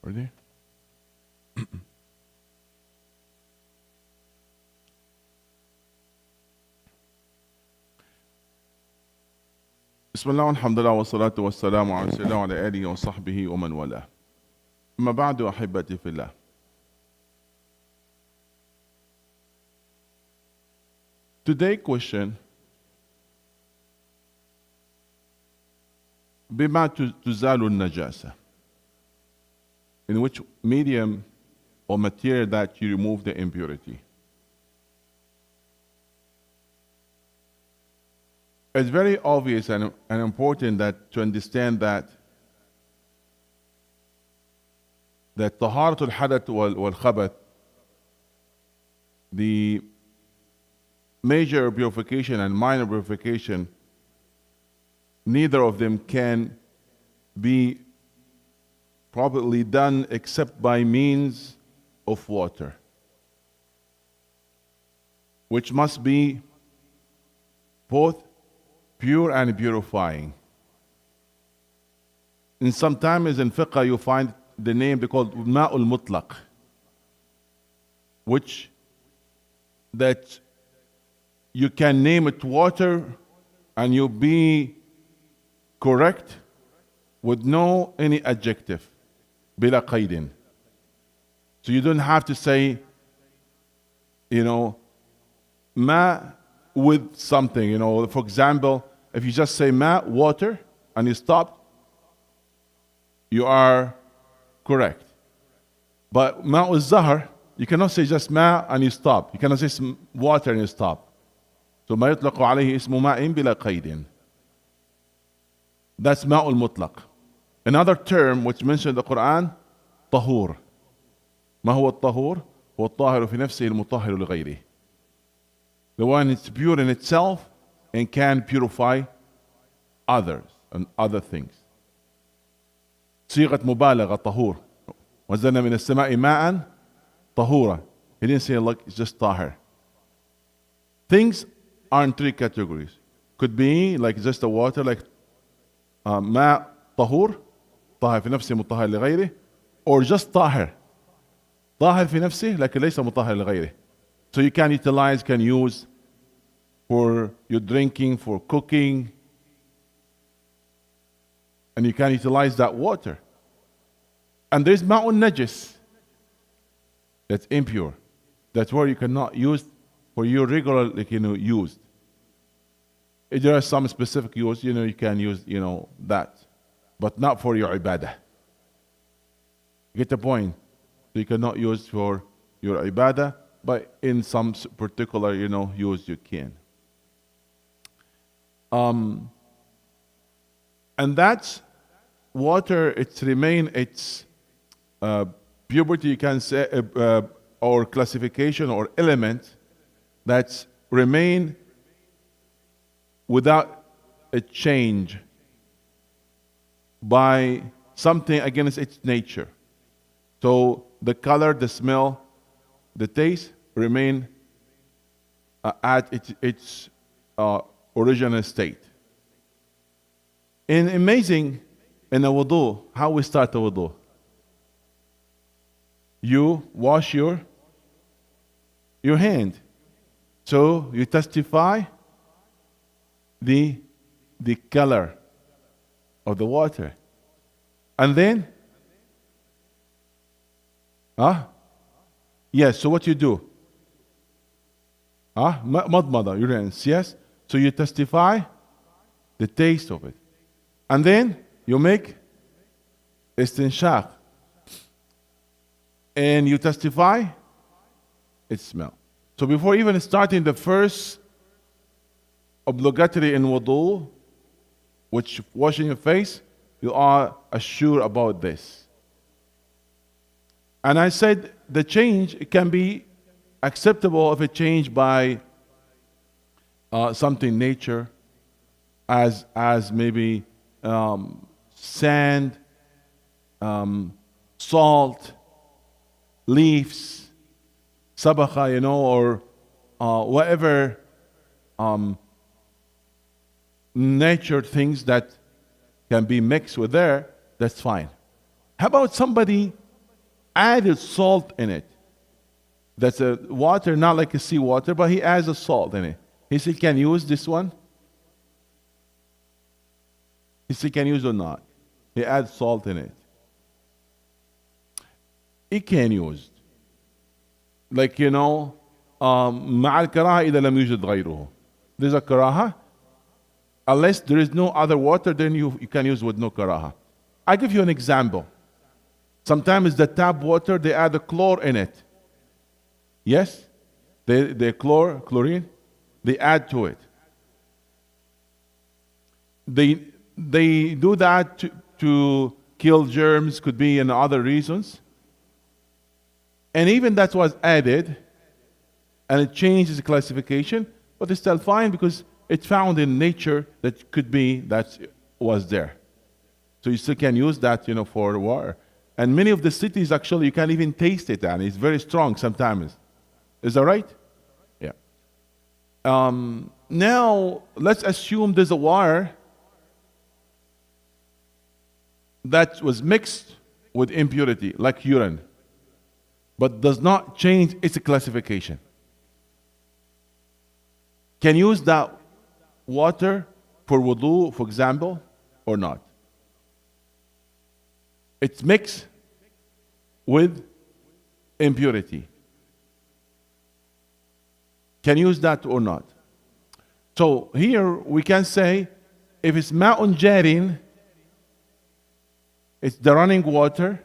Ready? بسم الله والحمد لله والصلاة والسلام على رسول الله وعلى آله وصحبه ومن والاه. أما بعد أحبتي في الله. Today question: بما تزال النجاسة? In which medium or material that you remove the impurity? It's very obvious and important that to understand that طهارة الحدث والخبث, the major purification and minor purification, neither of them can be properly done except by means of water, which must be both pure and purifying. And sometimes in fiqh you find the name they called ma'ul mutlaq, which that you can name it water and you'll be correct with no any adjective, bila qaydin. So you don't have to say, ma with something. For example, if you just say ma, water, and you stop, you are correct. But ma'u zahar, you cannot say just ma and you stop. You cannot say water and you stop. So ma yutlaqu alayhi ismu ma'in bila qaydin. That's ma'ul mutlaq. Another term which mentioned in the Quran, tahur. ما هو الطهور؟ هو الطاهر في نفسه المطهر لغيره. The one that's pure in itself and can purify others and other things. صيغة مبالغة طهور. وَأَنزَلْنَا مِنَ السَّمَاءِ مَاءً طَهُورًا. He didn't say like it's just tahir. Things are in three categories. Could be like just the water, like ماء طهور, طاهر في نفسه مطهر لغيره, or just طاهر. طاهر في نفسه لكن ليس مطهر لغيره. So you can utilize, can use for your drinking, for cooking, and you can utilize that water. And there's ma'un najis, that's impure. That's where you cannot use for your regular used. If there are some specific use, you can use that, but not for your ibadah. You get the point? So you cannot use for your ibadah, but in some particular use you can. And that's water. It's remain its purity, you can say, or classification or element that's remain without a change by something against its nature. So the color, the smell, the taste remain at its original state. And amazing in a wudu, how we start the wudu. You wash your hand. So you testify the color of the water. And then, yes, so what you do? Madmada, you rinse, yes? So you testify the taste of it. And then you make istinshaq. And you testify its smell. So before even starting the first obligatory in wudu, which washing your face, you are assured about this. And I said the change, it can be acceptable if it changed by something nature, as maybe sand, salt, leaves, sabakha, or whatever nature things that can be mixed with there, that's fine. How about somebody added salt in it. That's a water, not like a seawater, but he adds a salt in it. He said, can you use this one? He said, can you use or not? He adds salt in it. It can use. Like, مع الكراهة إذا لم يوجد غيره. There's a karaha. Unless there is no other water, then you can use with no karaha. I'll give you an example. Sometimes the tap water, they add a chlor in it. Yes? The chlorine, they add to it. They do that to kill germs, could be in other reasons. And even that was added, and it changes the classification, but it's still fine because it's found in nature that could be that was there. So you still can use that, for water. And many of the cities, actually, you can't even taste it, and it's very strong sometimes. Is that right? Yeah. Now, let's assume there's a water that was mixed with impurity, like urine, but does not change its classification. Can you use that water for wudu, for example, or not? It's mixed with impurity. Can you use that or not? So here we can say, if it's ma'un jarin, it's the running water,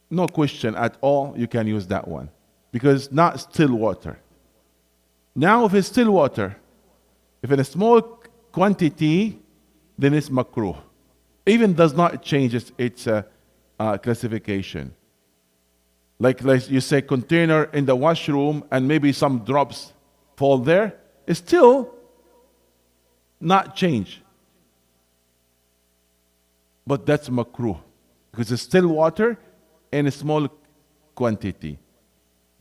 no question at all, you can use that one. Because it's not still water. Now if it's still water, if in a small quantity, then it's makruh. Even does not change its classification. Like you say, container in the washroom and maybe some drops fall there, it's still not change. But that's makruh because it's still water in a small quantity.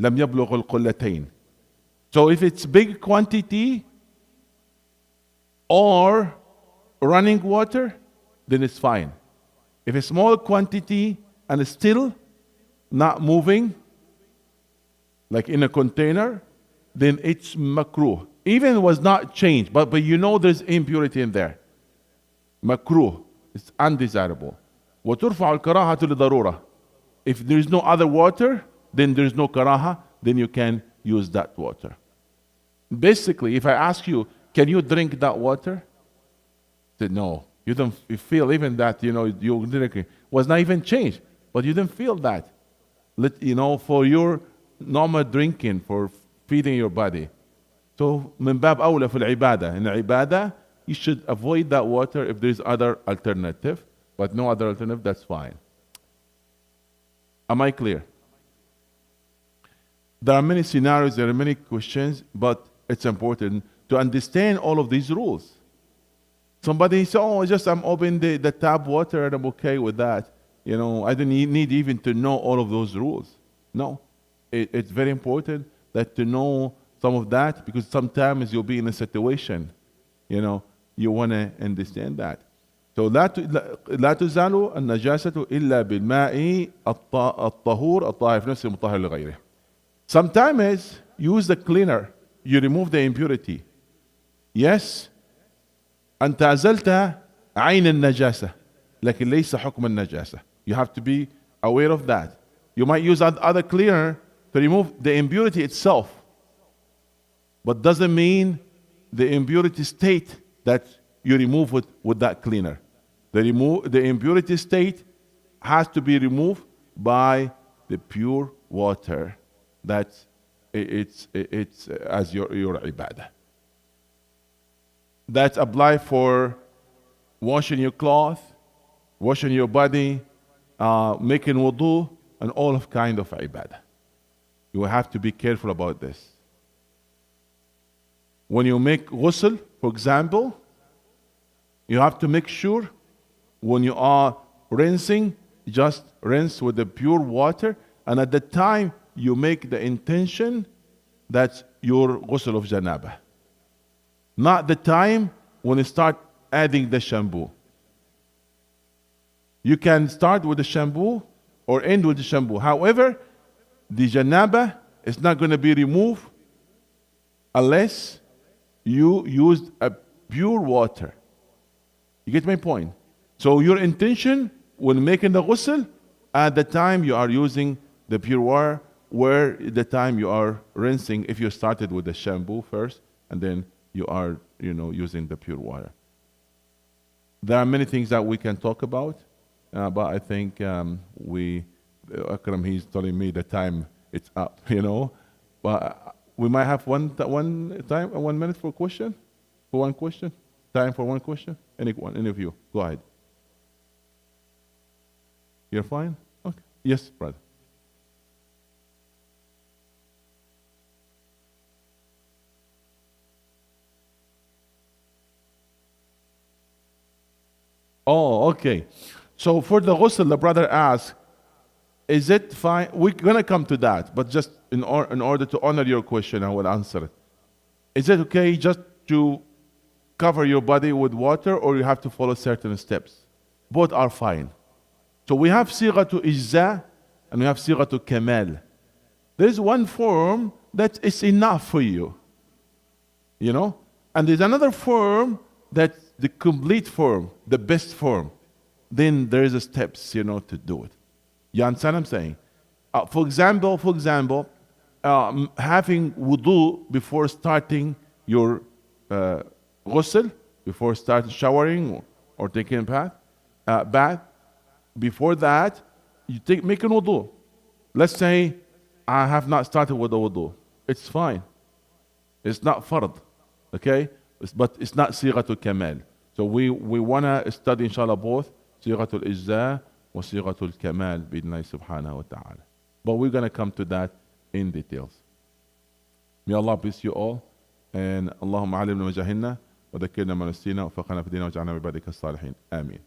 لم يبلغ القلتين. So if it's big quantity or running water, then it's fine. If it's small quantity and it's still not moving, like in a container, then it's makruh. Even was not changed, but there's impurity in there. Makruh. It's undesirable. وترفع الكراهة لضرورة. If there is no other water, then there is no karaha, then you can use that water. Basically, if I ask you, can you drink that water? Say no. You don't feel even that, you drink it. Was not even changed, but you didn't feel that. For your normal drinking, for feeding your body. So, من باب أولى في العبادة. In العبادة, you should avoid that water if there is other alternative, but no other alternative, that's fine. Am I clear? There are many scenarios, there are many questions, but it's important to understand all of these rules. Somebody says, I'm opening the tap water and I'm okay with that. I don't need even to know all of those rules. No, it's very important that to know some of that, because sometimes you'll be in a situation, you want to understand that. So لا تزال النجاسة إلا بالماء الطهور الطاهر في نفسه المطهر لغيره. Sometimes use the cleaner, you remove the impurity. Yes, أنت أزلت عين النجاسة لكن ليس حكم النجاسة. You have to be aware of that. You might use other cleaner to remove the impurity itself, but doesn't mean the impurity state that you remove it with that cleaner. The impurity state has to be removed by the pure water. That's it's as your ibadah. That apply for washing your cloth, washing your body, making wudu, and all of kind of ibadah. You have to be careful about this. When you make ghusl, for example, you have to make sure when you are rinsing, just rinse with the pure water, and at the time you make the intention that's your ghusl of janabah. Not the time when you start adding the shampoo. You can start with the shampoo or end with the shampoo. However, the janaba is not going to be removed unless you used a pure water. You get my point? So your intention when making the ghusl, at the time you are using the pure water, where the time you are rinsing, if you started with the shampoo first, and then you are, using the pure water. There are many things that we can talk about, but I think Akram, he's telling me the time it's up, But we might have one time, 1 minute for question, for one question. Time for one question. Any of you, go ahead. You're fine? Okay. Yes, brother. Oh, okay. So for the ghusl, the brother asked, is it fine? We're going to come to that, but just in order to honor your question, I will answer it. Is it okay just to cover your body with water, or you have to follow certain steps? Both are fine. So we have sighatu ijza and we have sighatu kamal. There is one form that is enough for you, and there's another form that's the complete form, the best form. Then there is a steps, to do it. You understand what I'm saying? For example, having wudu before starting your ghusl, before starting showering or taking a bath, before that, you make an wudu. Let's say I have not started with the wudu. It's fine. It's not fard, okay? But it's not sighatul kamal. So we want to study, inshallah, both sighatul ijza wa sighatul kamal bidnai subhanahu wa ta'ala. But we're going to come to that in details. May Allah bless you all. And Allahumma alimna wa jahilna wa dhakkirna ma nasina wa faqana fi dina wa ja'alna bi ibadika as-salihin. Ameen.